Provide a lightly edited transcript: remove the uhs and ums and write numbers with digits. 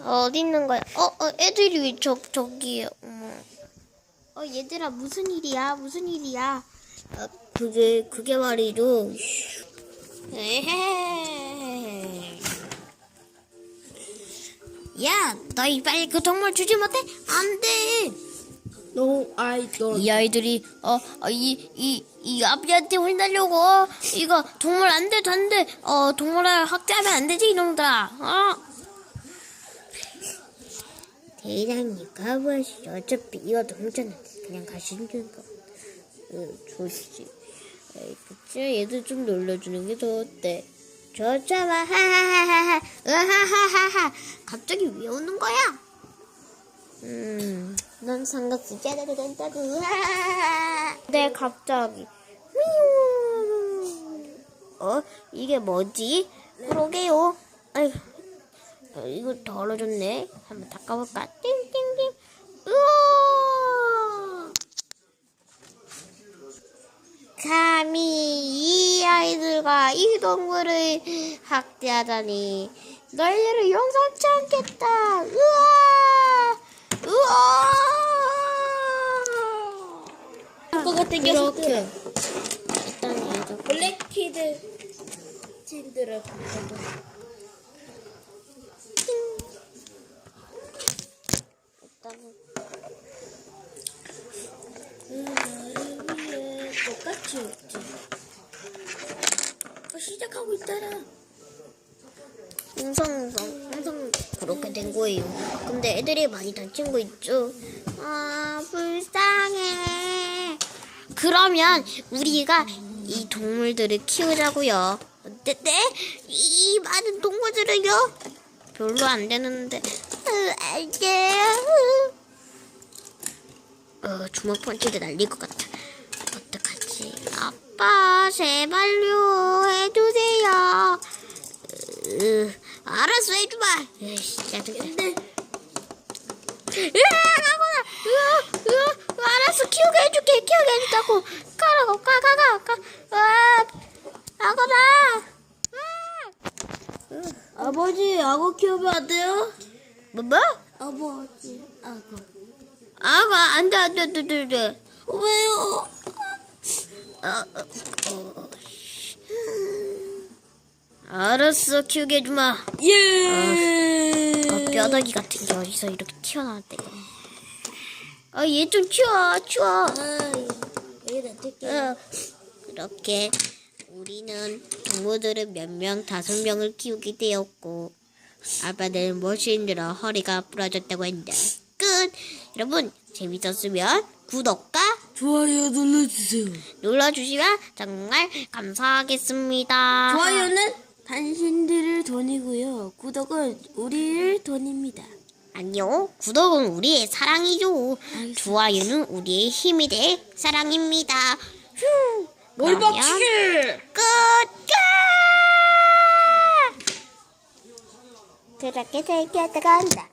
어디 있는 거야? 애들이 왜 저기에? 얘들아, 무슨 일이야? 무슨 일이야? 그게 말이죠. 에헤. 야, 너희 빨리 그 동물 주지 못해? 안 돼! 이 아이들이, 이 아비한테 혼나려고, 이거 동물 안 돼, 안 돼. 동물을 학대하면 안 되지, 이놈들아. 대장님, 가보시죠. 어차피 이거 동물원한테 그냥 가시는 거. 좋지. 그치? 얘들 좀 놀려주는 게 더 어때? 좋잖아. 하하하하. 으하하하하. 갑자기 왜 오는 거야? 넌 상관없지. 네, 갑자기. 이게 뭐지? 그러게요. 아이고, 이거 더러졌네. 한번 닦아볼까? 띵띵띵. 우와! 감히 이 아이들과 이 동물을 학대하다니 너희를 용서치 않겠다. 우와! 우와! 것 같은 녀석들. 일단 얘도 블랙키드 친들을 보고. 일단은 똑같이 웃지. 시작하고 있잖아. 항상 그렇게 된 거예요. 근데 애들이 많이 다친 거 있죠? 불쌍해. 그러면 우리가 이 동물들을 키우자고요. 네? 이 많은 동물들을요? 별로 안 되는데. 안 돼요. 주먹 펀치도 날릴 것 같아. 어떡하지? 아빠, 제발요, 해주세요. 알았어, 해줘봐. 짜증나. 알았어, 키우게 해준다고. 악어다. 아버지, 악어 키우면 안 돼요? 뭐? 아버지, 악어. 악어, 안 돼. 왜요? 알았어, 키우게 해주마. 예. 뼈다귀 같은 게 어디서 이렇게 튀어나왔대. 얘 좀 치워. 여기다 뜰게요. 그렇게 우리는 동물들을 몇 명, 5명을 키우게 되었고, 아빠는 몹시 힘들어 허리가 부러졌다고 한다. 끝! 여러분, 재밌었으면 구독과 좋아요 눌러주시면 정말 감사하겠습니다. 좋아요는 당신들의 돈이고요. 구독은 우리의 돈입니다. 아니요, 구독은 우리의 사랑이죠. 좋아요는 우리의 힘이 될 사랑입니다. 머리 박치기! 끝! 그렇게 재밌게 들어간다.